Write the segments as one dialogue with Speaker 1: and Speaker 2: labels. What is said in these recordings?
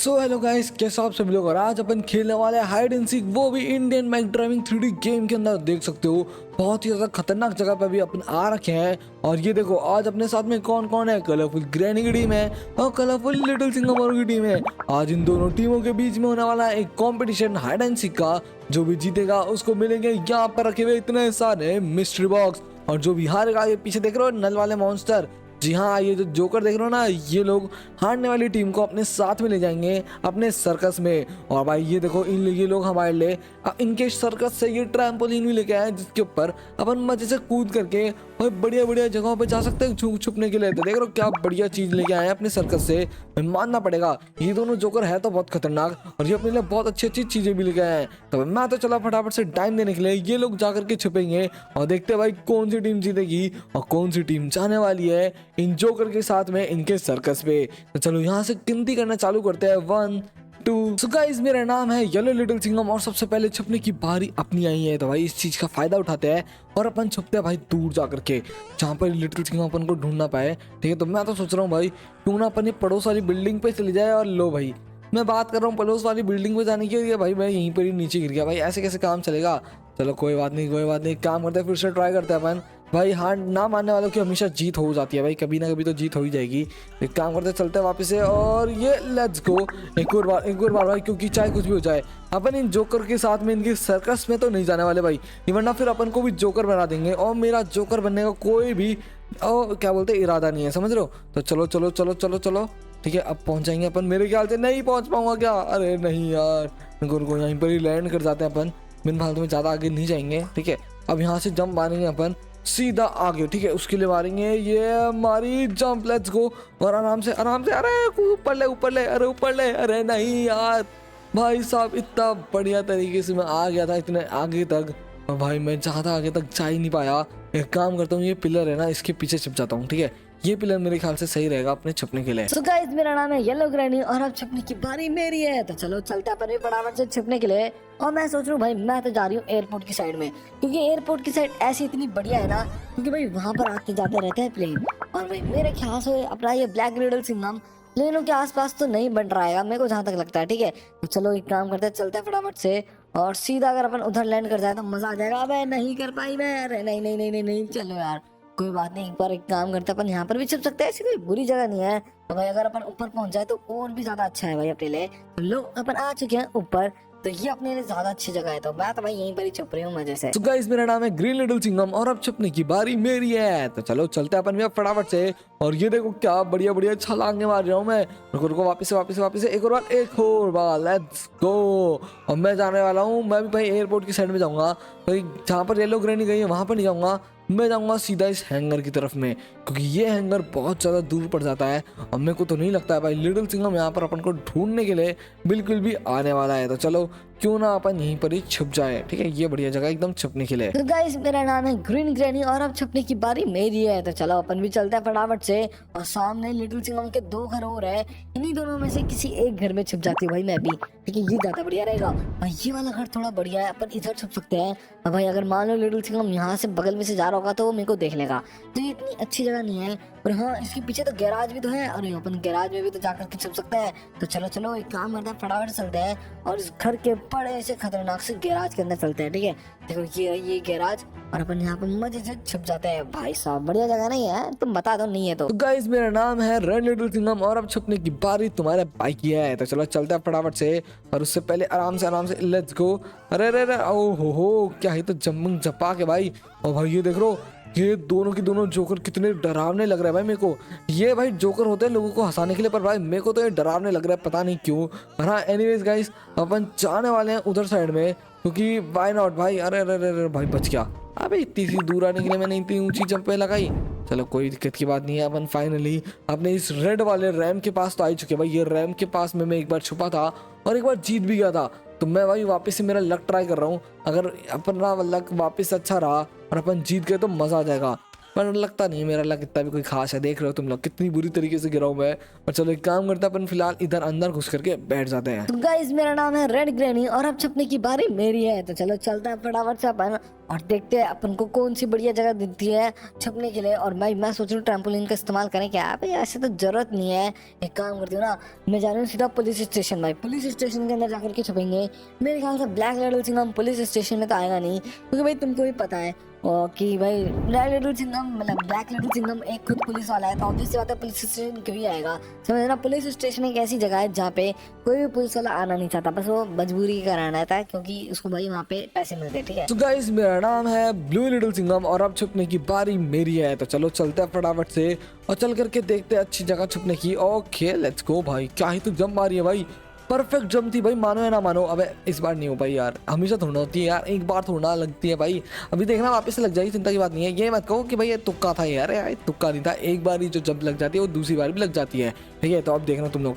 Speaker 1: So hello guys, कैसे आप सभी लोग। और आज अपन खेलने वाले हाइड एंड सीक, वो भी Indian bike driving 3D game के अंदर। देख सकते हो बहुत ही ज्यादा खतरनाक जगह पे भी अपन आ रखे हैं। और ये देखो आज अपने साथ में कौन कौन है। कलरफुल ग्रैनी की टीम है और कलरफुल लिटिल सिंगापुर की टीम है। आज इन दोनों टीमों के बीच में होने वाला है एक कंपटीशन हाइड एंड सीक का। जो भी जीतेगा उसको मिलेंगे यहाँ पर रखे हुए इतने सारे मिस्ट्री बॉक्स। और जो भी हारेगा, ये पीछे देख रहे हो नल वाले मॉन्स्टर, जी हाँ ये जो जोकर देख रहे हो ना, ये लोग हारने वाली टीम को अपने साथ में ले जाएंगे अपने सर्कस में। और भाई ये देखो ये लोग हमारे लिए इनके सर्कस से ये ट्रैम्पोलिन भी लेके आए, जिसके ऊपर अपन मजे से कूद करके भाई बढ़िया बढ़िया जगहों पे जा सकते हैं छुपने के लिए। तो देख रहे हो क्या बढ़िया चीज लेके आए हैं अपने सर्कस से। मानना पड़ेगा ये दोनों जोकर है तो बहुत खतरनाक, और ये अपने लिए बहुत अच्छी अच्छी चीजें भी लेके आए हैं। तो मैं तो चला फटाफट से टाइम देने के लिए। ये लोग जाकर के छुपेंगे और देखते हैं भाई कौन सी टीम जीतेगी और कौन सी टीम जाने वाली है इन जोकर के साथ में इनके सर्कस पे। तो चलो यहाँ से गिनती करना चालू करते हैं। 1 2। सो गाइस, मेरा नाम है येलो लिटिल सिंघम और सबसे पहले छुपने की बारी अपनी आई है। तो भाई इस चीज का फायदा उठाते हैं और अपन छुपते हैं भाई दूर जा करके, जहाँ पर लिटिल सिंघम अपन को ढूंढ ना पाए। ठीक है, तो मैं तो सोच रहा हूँ भाई क्यों ना अपन ये पड़ोस वाली बिल्डिंग पे चली जाए। और लो भाई मैं बात कर रहा हूँ पड़ोस वाली बिल्डिंग पे जाने की, भाई मैं यहीं पर ही नीचे गिर गया। भाई ऐसे कैसे काम चलेगा। चलो कोई बात नहीं कोई बात नहीं, काम करते हैं फिर से ट्राई करते हैं अपन। भाई हार ना मानने वालों की हमेशा जीत हो जाती है भाई, कभी ना कभी तो जीत हो ही जाएगी। एक काम करते चलते हैं वापस से, और ये लेट्स गो एक और बार भाई, क्योंकि चाहे कुछ भी हो जाए अपन इन जोकर के साथ में इनकी सर्कस में तो नहीं जाने वाले भाई, वरना फिर अपन को भी जोकर बना देंगे। और मेरा जोकर बनने का कोई भी क्या बोलते इरादा नहीं है, समझ रहे हो। तो चलो चलो चलो चलो चलो ठीक है, अब पहुंच जाएंगे अपन। मेरे ख्याल से नहीं पहुंच पाऊंगा क्या, अरे नहीं यार, रुको यहीं पर ही लैंड कर जाते हैं अपन, बिन फालतू में ज़्यादा आगे नहीं जाएंगे। ठीक है, अब यहाँ से जंप मारेंगे अपन सीधा आगे। ठीक है, उसके लिए मारेंगे ये मारी जंप, लेट्स गो। और आराम से अरे ऊपर ले अरे ऊपर ले, अरे नहीं यार भाई साहब, इतना बढ़िया तरीके से मैं आ गया था इतने आगे तक, और भाई मैं ज़्यादा आगे तक जा ही नहीं पाया। एक काम करता हूँ, ये पिलर है ना इसके पीछे छिप जाता हूँ। ठीक है, ये पिलर मेरे ख्याल से सही रहेगा अपने छुपने के लिए।
Speaker 2: So guys, मेरा नाम है येलो ग्रैनी और अब छुपने की बारी मेरी है। तो चलो चलते हैं अपन भी फटाफट से छुपने के लिए। और मैं सोच रहा हूँ भाई मैं तो जा रही हूँ एयरपोर्ट की साइड में, क्योंकि एयरपोर्ट की साइड ऐसी इतनी बढ़िया है ना, क्योंकि भाई वहाँ पर आते जाते रहते हैं प्लेन। और भाई मेरे ख्याल से अपना ये ब्लैक लिटिल सिंघम प्लेनों के आसपास तो नहीं बन रहा है मेरे को जहाँ तक लगता है। ठीक है, तो चलो एक काम करते हैं, चलते हैं फटाफट से और सीधा अगर अपन उधर लैंड कर जाए तो मजा आ जाएगा। अबे नहीं कर पाई मैं, अरे नहीं नहीं नहीं नहीं नहीं, चलो यार कोई बात नहीं, एक बार एक काम करते हैं अपन यहाँ पर भी छुप सकते हैं, ऐसी कोई बुरी जगह नहीं है। तो भाई अगर अपन ऊपर पहुंच जाए तो और भी ज्यादा अच्छा है भाई अपने लिए। तो लो अपन आ चुके हैं ऊपर, तो ये अपने लिए ज्यादा अच्छी जगह है। तो मैं तो भाई यहीं पर ही छुप रही हूँ मजे से।
Speaker 1: तो गाइस, मेरा नाम है ग्रीन लिटिल सिंघम और अब छुपने की बारी मेरी है। तो चलो चलते हैं अपन भी अब फटाफट से। और ये देखो क्या बढ़िया बढ़िया छलांगे मार रहा हूँ मैं। रुको वापस से एक और बार लेट्स गो। और मैं जाने वाला हूँ, मैं भी भाई एयरपोर्ट की साइड में जाऊंगा भाई, जहाँ पर येलो ग्रैनी गई है वहाँ पर नहीं जाऊंगा, मैं जाऊंगा सीधा इस हैंगर की तरफ में, क्योंकि ये हैंगर बहुत ज़्यादा दूर पड़ जाता है। और मेरे को तो नहीं लगता है भाई लिटिल सिंघम यहाँ पर अपन को ढूंढने के लिए बिल्कुल भी आने वाला है। तो चलो क्यों ना अपन यहीं पर ही छुप जाए। ठीक है, ये बढ़िया जगह एकदम छुपने के लिए।
Speaker 2: तो गाइस, मेरा नाम है ग्रीन ग्रैनी और अब छुपने की बारी मेरी है। तो चलो अपन भी चलते हैं फटाफट से। और सामने लिटिल सिंघम के 2 घर और है, इन्हीं दोनों में से किसी एक घर में छुप जाती हूँ भाई मैं भी। ठीक है, ये ज्यादा बढ़िया रहेगा भाई, ये वाला घर थोड़ा बढ़िया है, अपन इधर छुप सकते हैं। और भाई अगर मान लो लिटिल सिंघम यहाँ से बगल में से जा रहा होगा तो वो मेरे को देख लेगा, तो ये इतनी अच्छी जगह नहीं है। और हाँ, इसके पीछे तो गैराज भी तो है, और अपन गैराज में भी तो जाकर के छुप सकते हैं। तो चलो चलो एक काम करते हैं, फटाफट चलते हैं और इस घर के बड़े से खतरनाक से गैराज के अंदर चलते हैं। ठीक है, देखो ये गैराज, और अपन यहाँ पर मजे से छुप जाते हैं। भाई साहब बढ़िया जगह नहीं है, तुम बता दो नहीं है तो।
Speaker 1: गाइस, मेरा नाम है रेड लिटिल सिंघम और अब छुपने की बारी तुम्हारे भाई की है। तो चलो चलते हैं फटाफट से, और उससे पहले आराम से लेट्स गो। अरे अरे अरे ओ हो क्या है, तो जम्मिंग जपा के भाई। और भाई ये देख लो ये दोनों की दोनों जोकर कितने डरावने लग रहे हैं भाई मेरे को। ये भाई जोकर होते हैं लोगों को हंसाने के लिए, पर भाई मेरे को तो ये डरावने लग रहा है, पता नहीं क्यों। पर हाँ एनीवेज गाइस, अपन जाने वाले हैं उधर साइड में, क्योंकि वाई नॉट भाई। अरे अरे अरे भाई बच गया। अबे इतनी सी दूर आने के लिए मैंने इतनी ऊंची जंप लगाई। चलो कोई दिक्कत की बात नहीं है, अपन फाइनली अपने इस रेड वाले रैम के पास तो आ चुके हैं भाई। ये रैम के पास में मैं एक बार छुपा था और एक बार जीत भी गया था, तो मैं भाई वापस से मेरा लक ट्राई कर रहा हूँ। अगर अपना लक वापस अच्छा रहा और अपन जीत गए तो मजा आ जाएगा, पर लगता नहीं मेरा लक इतना भी कोई खास है। देख रहे हो तुम लोग कितनी बुरी तरीके से गिरा हूं मैं। और चलो एक काम करते हैं, अपन फिलहाल इधर अंदर घुस करके बैठ जाते हैं।
Speaker 2: तो गाइस, मेरा नाम है रेड ग्रैनी और अब छुपने की बारी मेरी है। तो चलो चलते हैं फटाफट से अपन और देखते हैं अपन को कौन सी बढ़िया जगह दिखती है छुपने के लिए। और भाई मैं सोच रहा हूँ ट्रैम्पोलिन का इस्तेमाल करें क्या भाई, ऐसे तो जरूरत नहीं है। एक काम करती हूँ ना, मैं जा रही हूँ सीधा पुलिस स्टेशन। भाई पुलिस स्टेशन के अंदर जाकर के छुपेंगे। मेरे ख्याल से black little Singham police station में तो आएगा नहीं, क्योंकि भाई तुमको भी पता है कि भाई ब्लैक लिटिल सिंघम मतलब ब्लैक लिटिल सिंघम एक खुद पुलिस वाला है, तो ऑब्वियस सी बात है पुलिस स्टेशन क्यों ही आएगा। समझ ना, पुलिस स्टेशन एक ऐसी जगह है जहाँ पे कोई भी पुलिस वाला आना नहीं चाहता, बस वो मजबूरी कराना रहता है, क्योंकि उसको भाई वहाँ पे पैसे मिलते हैं। ठीक है,
Speaker 1: तो गाइस मेरा नाम है ब्लू लिटिल सिंघम और अब छुपने की बारी मेरी है। तो चलो चलते हैं फटाफट से और चल करके देखते हैं अच्छी जगह छुपने की। ओके लेट्स गो भाई, क्या ही तो जंप मारी है भाई, परफेक्ट जंप थी भाई, मानो या ना मानो। अबे इस बार नहीं हो पाई यार, हमेशा थोड़ा होती है यार, एक बार थोड़ा लगती है भाई। अभी देखना वापस से लग जाएगी, चिंता की बात नहीं है। ये मत कहो कि भाई ये तुक्का था यार, तुक्का नहीं था, एक बार ही जो जंप लग जाती है वो दूसरी बार भी लग जाती है। ठीक है, तो अब देखना तुम लोग,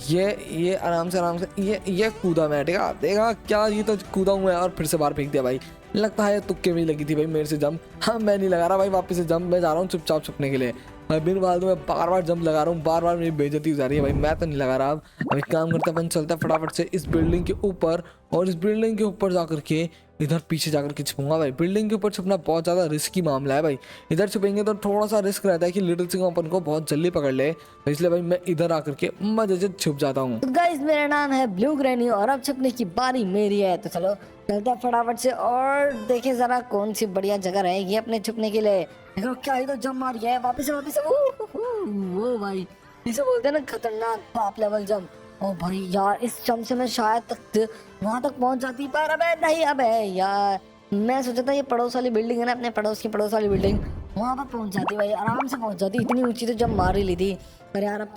Speaker 1: ये आराम से ये कूदा मैं। ठीक है, देखा क्या, ये तो कूदा हूँ मैं और फिर से बाहर फेंक दिया भाई। लगता है तुक्के में ही लगी थी भाई मेरे से जंप। हाँ मैं नहीं लगा रहा भाई वापस से जंप, मैं जा रहा हूँ चुपचाप छुपने के लिए। मैं बिन फालतू में बार बार जंप लगा रहा हूँ, बार बार मेरी बेइज्जती हो जा रही है भाई, मैं तो नहीं लगा रहा। अब एक काम करते अपन चलता है फटाफट से इस बिल्डिंग के ऊपर, और इस बिल्डिंग के ऊपर जाकर के इधर पीछे जाकर के छुपूंगा भाई। बिल्डिंग के ऊपर छुपना बहुत ज़्यादा रिस्की मामला है भाई, इधर छुपेंगे तो थोड़ा सा रिस्क रहता है कि लिटिल सिंह अपन को बहुत जल्दी पकड़ ले, तो इसलिए भाई मैं इधर आकर के मजे से छुप जाता हूँ।
Speaker 2: तो गाइस मेरा नाम है ब्लू ग्रैनी और अब छुपने की बारी मेरी है। तो चलो चलता फटाफट से और देखें जरा कौन सी बढ़िया जगह रहेगी अपने छुपने के लिए। देखो क्या ही तो जंप मार गया है, वापस से वो भाई इसे बोलते हैं ना खतरनाक टॉप लेवल जंप। ओ भाई यार इस जंप से मैं शायद तक वहां तक पहुंच जाती, पर अबे नहीं, अबे यार मैं सोचा था ये पड़ोस वाली बिल्डिंग है ना, अपने पड़ोस की पड़ोस वाली बिल्डिंग, वहां पर पहुंच जाती भाई, आराम से पहुंच जाती, इतनी ऊंची तो जंप मार ही ली थी। पर यार अब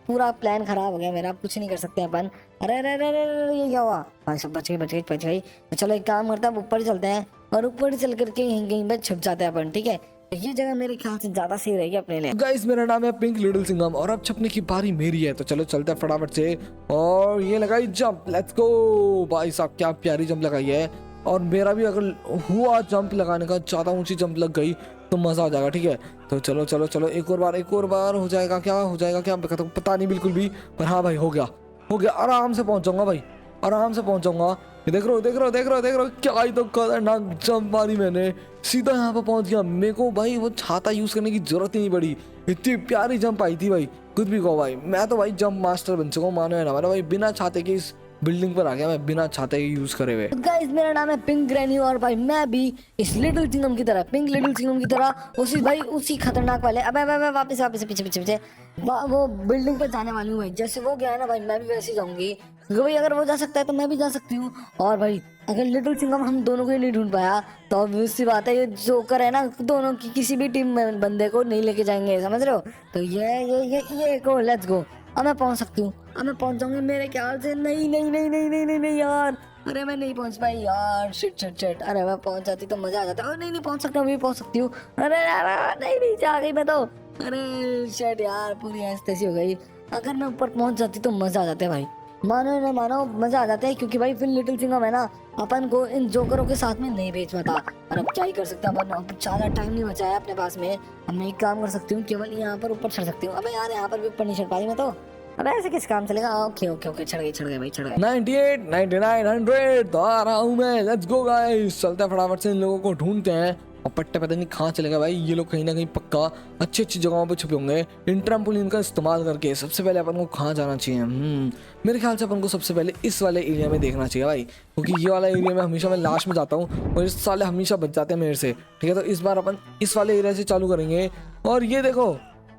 Speaker 2: पूरा प्लान खराब हो गया मेरा, अब कुछ नहीं कर सकते अपन। अरे अरे अरे अरे ये क्या हुआ भाई, सब बच गई। तो चलो एक काम करते हैं, ऊपर चलते हैं और ऊपर चल करके यहीं कहीं पर छुप जाते हैं अपन। ठीक है, तो ये जगह मेरे ख्याल से ज्यादा सही रहेगी अपने लिए।
Speaker 1: गाइस मेरा नाम है पिंक लिटिल सिंघम और अब छुपने की बारी मेरी है। तो चलो चलते हैं फटाफट से और ये लगाई जंप, लेट्स गो। भाई साहब क्या प्यारी जंप लगाई है, और मेरा भी अगर हुआ जंप लगाने का, ज्यादा ऊंची जंप लग गई तो मजा आ जाएगा। ठीक है, तो चलो चलो चलो एक और बार हो जाएगा क्या पता नहीं बिल्कुल भी, पर हाँ भाई हो गया, आराम से पहुंच जाऊंगा भाई, आराम से पहुंच जाऊंगा। ये देख रहे हो क्या ही तो खतरनाक जंप मारी मैंने, सीधा यहाँ पर पहुंच गया। मेरे को भाई वो छाता यूज करने की जरूरत ही नहीं पड़ी, इतनी प्यारी जंप आई थी भाई, कुछ भी कहो भाई, मैं तो भाई जंप मास्टर बन चुका हूँ, मानो है ना मानो भाई, बिना छाते के इस बिल्डिंग पर आ गया मैं, बिना छाते के यूज करे हुए।
Speaker 2: गाइस मेरा नाम है पिंक ग्रैनी और भाई मैं भी इस लिटिल सिंघम की तरह, पिंक लिटिल सिंघम की तरह उसी खतरनाक वाले, अबे वापस पीछे वो बिल्डिंग पर जाने वाली हूँ भाई। जैसे वो गया है ना भाई, मैं भी वैसे जाऊंगी, क्योंकि भाई अगर वो जा सकता है तो मैं भी जा सकती हूँ। और भाई अगर लिटिल सिंघम हम दोनों को ही नहीं ढूंढ पाया तो ऑब्वियस सी बात है ये जोकर है ना, दोनों की किसी भी टीम में बंदे को नहीं लेके जाएंगे, समझ रहे हो। तो ये को लेट्स गो, अब मैं पहुंच सकती हूँ, अब मैं पहुंच जाऊंगी मेरे ख्याल से। नहीं यार, अरे मैं नहीं पहुंच पाई यार, शिट। अरे मैं पहुंच जाती तो मजा आ जाता। नहीं पहुंच सकता, अभी पहुंच सकती हूँ। अरे यार नहीं जा गई मैं तो, अरे शिट यार, पूरी ऐसी हो गई। अगर मैं ऊपर पहुंच जाती तो मजा आ जाता है भाई, मानो ना मानो मजा आ जाता है, क्योंकि भाई फिर लिटिल सिंघम है ना अपन को इन जोकरों के साथ में नहीं भेज पाता। और अब क्या ही कर सकते हैं अपन, अब ज्यादा टाइम नहीं बचा है अपने पास में। अब मैं एक काम कर सकती हूँ, केवल यहाँ पर ऊपर चढ़ सकती हूँ। अबे यार यहाँ पर भी ऊपर नहीं चढ़ पाई मैं तो, अब ऐसे किस काम चलेगा। ओके चढ़ गए भाई, चढ़ गए।
Speaker 1: 98, 99, 100 तो आ रहा हूँ मैं, लेट्स गो गाइस। चलते हैं फटाफट से इन लोगों को ढूंढते हैं, और पट्टे पता नहीं कहाँ चलेगा भाई, ये लोग कहीं ना कहीं पक्का अच्छी जगहों पे छुपे होंगे। इन ट्रैम्पोलिन का इस्तेमाल करके सबसे पहले अपन को कहाँ जाना चाहिए, मेरे ख्याल से अपन को सबसे पहले इस वाले एरिया में देखना चाहिए भाई, क्योंकि ये वाला एरिया में हमेशा मैं लास्ट में जाता हूँ और इस साले हमेशा बच जाते हैं मेरे से। ठीक है, तो इस बार अपन इस वाले एरिया से चालू करेंगे। और ये देखो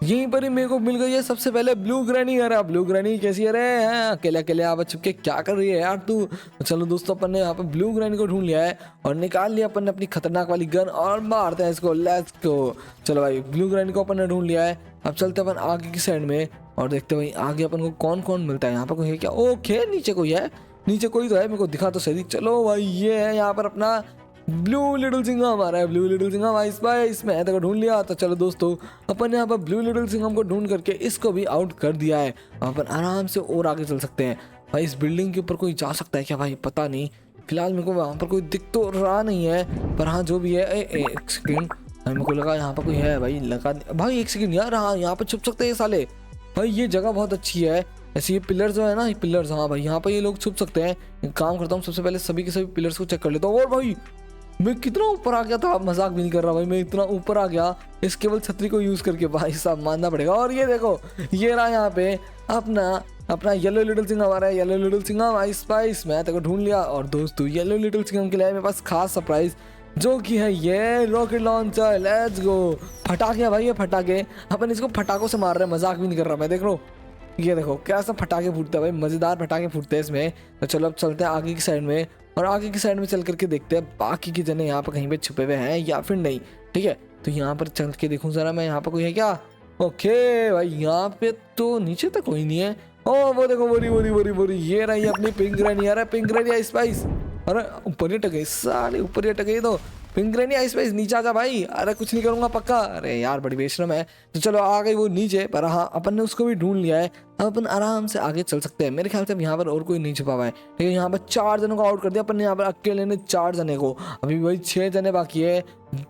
Speaker 1: यहीं पर ही मेरे को मिल गई है सबसे पहले ब्लू ग्रैनी। अरे ब्लू ग्रैनी कैसी है रे, अकेले आप छुप के क्या कर रही है यार तू। तो चलो दोस्तों अपन ने यहाँ पर ब्लू ग्रैनी को ढूंढ लिया है और निकाल लिया अपन ने अपनी खतरनाक वाली गन और मारते हैं इसको, लेट्स गो। चलो भाई ब्लू ग्रैनी को अपन ने ढूंढ लिया है, अब चलते अपन आगे की साइड में और देखते भाई आगे अपन को कौन कौन मिलता है। यहाँ पर कोई है क्या, ओके नीचे कोई है, नीचे कोई तो है, मेरे को दिखा तो सही। चलो भाई ये है यहाँ पर अपना ब्लू लिटिल सिंघम आ रहा है, ब्लू लिटिल सिंघम इसमें है तो ढूंढ लिया। तो चलो दोस्तों अपन यहाँ पर ब्लू लिटिल सिंघम को ढूंढ करके इसको भी आउट कर दिया है, अपन आराम से और आगे चल सकते हैं। भाई इस बिल्डिंग के ऊपर कोई जा सकता है क्या भाई, पता नहीं, फिलहाल मेरे को वहाँ पर कोई दिख तो रहा नहीं है, पर हाँ जो भी है। एक सेकेंड, मेरे को लगा यहाँ पर कोई है भाई, लगा भाई एक सेकेंड यार, हाँ यहाँ पर छुप सकते हैं ये साले। भाई ये जगह बहुत अच्छी है, ऐसे ये पिलर्स जो है ना, ये पिलर्स, हाँ भाई यहाँ पर ये लोग छुप सकते हैं। एक काम करता हूँ सबसे पहले सभी के सभी पिलर्स को चेक कर लेता हूँ। और भाई मैं कितना ऊपर आ गया था, मजाक भी नहीं कर रहा भाई, मैं इतना ऊपर आ गया इस केवल छतरी को यूज करके, भाई साहब मानना पड़ेगा। और ये देखो, ये रहा यहाँ पे अपना अपना येलो लिटिल सिंघम, हमारा yellow little Singham ice spice, मैं तेरे को ढूंढ लिया। और दोस्तों येलो लिटिल सिंघम के लिए मेरे पास खास सरप्राइज, जो कि है ये रॉकेट लॉन्चर। Let's go. फटाके भाई, ये फटाके, अपन इसको फटाकों से मार रहे हैं, मजाक भी नहीं कर रहा मैं। देख लो, ये देखो कैसा फटाके फूटते हैं भाई, मजेदार फटाके फूटते हैं इसमें। तो चलो अब चलते हैं आगे की साइड में, और आगे की साइड में चल करके देखते हैं बाकी के जने यहाँ पर कहीं पे छुपे हुए हैं या फिर नहीं। ठीक है, तो यहाँ पर चल के देखूं जरा मैं, यहाँ पर कोई है क्या? ओके भाई, यहाँ पे तो नीचे तक कोई नहीं है। ओ वो देखो, बोरी बोरी बोरी बोरी, ये रही अपनी पिंक ग्रैनी। अरे पिंक ग्रैनी स्पाइस, अरे ऊपर ही अटक गई साले, ऊपर ही अटक गई। तो पिंक ग्रैनी आइस स्पाइस नीचे आ जा भाई। अरे कुछ नहीं करूंगा पक्का। अरे यार बड़ी बेशरम है। तो चलो आ गई वो नीचे, पर हाँ अपन ने उसको भी ढूंढ लिया है। अब अपन आराम से आगे चल सकते हैं। मेरे ख्याल से अब यहाँ पर और कोई नहीं छुपा हुआ है। ठीक है, यहाँ पर 4 जनों को आउट कर दिया अपन ने, यहाँ पर अकेले ने 4 जने को। अभी वही 6 जने बाकी है,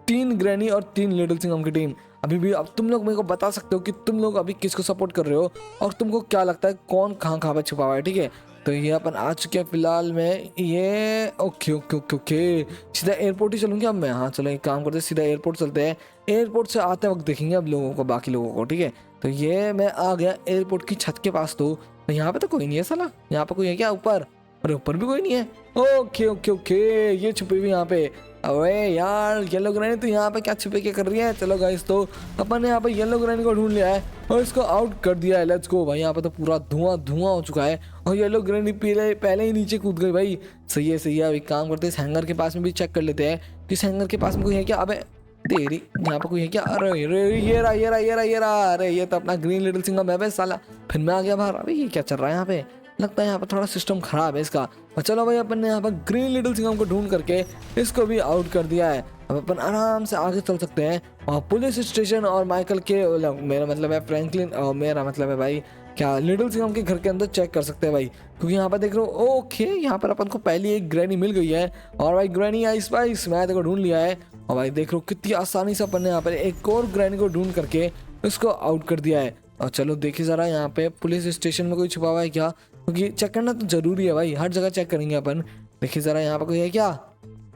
Speaker 1: 3 ग्रैनी और 3 लिटिल सिंघम की टीम अभी भी। अब तुम लोग मेरे को बता सकते हो कि तुम लोग अभी किसको सपोर्ट कर रहे हो, और तुमको क्या लगता है कौन कहाँ पे छुपा हुआ है। ठीक है, तो ये अपन आ चुके हैं फिलहाल में ये। ओके ओके ओके ओके, सीधा एयरपोर्ट ही चलूंगी अब मैं। हाँ चलो एक काम करते हैं, सीधा एयरपोर्ट चलते हैं। एयरपोर्ट से आते वक्त देखेंगे अब लोगों को, बाकी लोगों को। ठीक है, तो ये मैं आ गया एयरपोर्ट की छत के पास। तो यहाँ पे तो कोई नहीं है साला, यहाँ पे कोई है क्या ऊपर? अरे ऊपर भी कोई नहीं है। ओके ओके ओके, ये छुपी हुई यहाँ पे। अरे यार येलो ग्रैनी तो यहाँ पे क्या छुपे के कर रही है। चलो गाइस, तो अपन ने यहाँ पे येलो ग्रैनी को ढूंढ लिया है और इसको आउट कर दिया है। लेट्स गो भाई, यहाँ पे तो पूरा धुआं धुआं हो चुका है, और येलो ग्रैनी पहले ही नीचे कूद गई भाई। सही है सही है। अब एक काम करते हैं, इस हैंगर के पास में भी चेक कर लेते हैं कि इस हैंगर के पास में कोई है क्या। अबे तेरी, यहाँ पे कोई है क्या? अरे ये रहा ये रहा ये रहा ये रहा। अरे ये तो अपना ग्रीन लिटिल सिंघम है साला। फिर मैं आ गया बाहर। अबे ये क्या चल रहा है यहाँ पे? लगता है यहाँ पर थोड़ा सिस्टम खराब है इसका। और चलो भाई, अपन ने यहाँ पर ग्रीन लिटिल सिंघम को ढूंढ करके इसको भी आउट कर दिया है। अब अपन आराम से आगे चल सकते हैं, और पुलिस स्टेशन और माइकल के, मेरा मतलब है फ्रैंकलिन, और मेरा मतलब है भाई क्या लिटिल सिंघम के घर के अंदर चेक कर सकते हैं भाई, क्योंकि यहाँ पर देख रहे हो। ओके, यहाँ पर अपन को पहली एक ग्रैनी मिल गई है, और भाई ग्रैनी आइस स्पाइस मैं देखो ढूंढ लिया है। और भाई देख रहे हो कितनी आसानी से अपन ने यहाँ पर एक और ग्रैनी को ढूंढ करके उसको आउट कर दिया है। और चलो देखिए जरा, यहाँ पे पुलिस स्टेशन में कोई छुपा हुआ है क्या, क्योंकि चेक करना तो जरूरी है भाई, हर जगह चेक करेंगे अपन। देखिए जरा यहाँ पे कोई है क्या?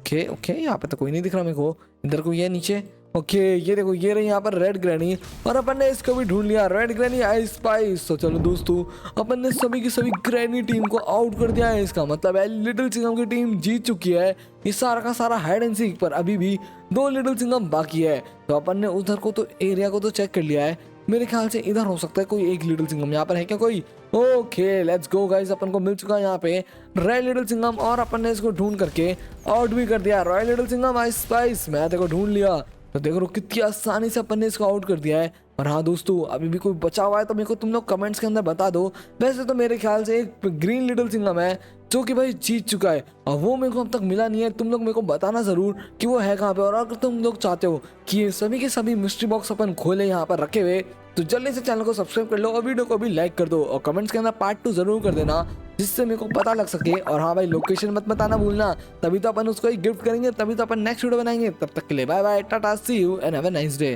Speaker 1: ओके ओके, यहाँ पे तो कोई नहीं दिख रहा मेरे को। इधर कोई है नीचे? ओके, ये देखो ये रही यहाँ पर रेड ग्रैनी, और अपन ने इसको भी ढूंढ लिया, रेड ग्रैनी आइस स्पाइस। तो चलो दोस्तों, अपन ने सभी की सभी ग्रैनी टीम को आउट कर दिया है। इसका मतलब है लिटिल सिंघम की टीम जीत चुकी है ये सारा का सारा हाइड एंड सीक, पर अभी भी 2 लिटिल सिंघम बाकी है। तो अपन ने उधर को तो एरिया को तो चेक कर लिया है, मेरे ख्याल से इधर हो सकता है कोई एक लिटिल सिंघम। यहाँ पर है क्या कोई? ओके लेट्स गो गाइस, अपन को मिल चुका है यहाँ पे रेड लिटिल सिंघम, और अपन ने इसको ढूंढ करके आउट भी कर दिया। Royal little Singham ice spice मैं देखो ढूंढ लिया। तो देखो कितनी आसानी से अपन ने इसको आउट कर दिया है। और हाँ दोस्तों, अभी भी कोई बचा हुआ है तो मेरे को तुम लोग कमेंट्स के अंदर बता दो। वैसे तो मेरे ख्याल से एक ग्रीन लिटिल सिंघम है जो कि भाई जीत चुका है, और वो मेरे को अब तक मिला नहीं है। तुम लोग मेरे को बताना जरूर कि वो है कहाँ पे, और अगर तुम लोग चाहते हो कि ये सभी के सभी मिस्ट्री बॉक्स अपन खोले यहाँ पर रखे हुए, तो जल्दी से चैनल को सब्सक्राइब कर लो और वीडियो को भी लाइक कर दो, और कमेंट्स के अंदर पार्ट 2 जरूर कर देना, जिससे मेरे को पता लग सके। और हाँ भाई, लोकेशन मत बताना भूलना, तभी तो अपन उसको गिफ्ट करेंगे, तभी तो अपन नेक्स्ट वीडियो बनाएंगे। तब तक के लिए bye bye, tata, see you and have a nice day.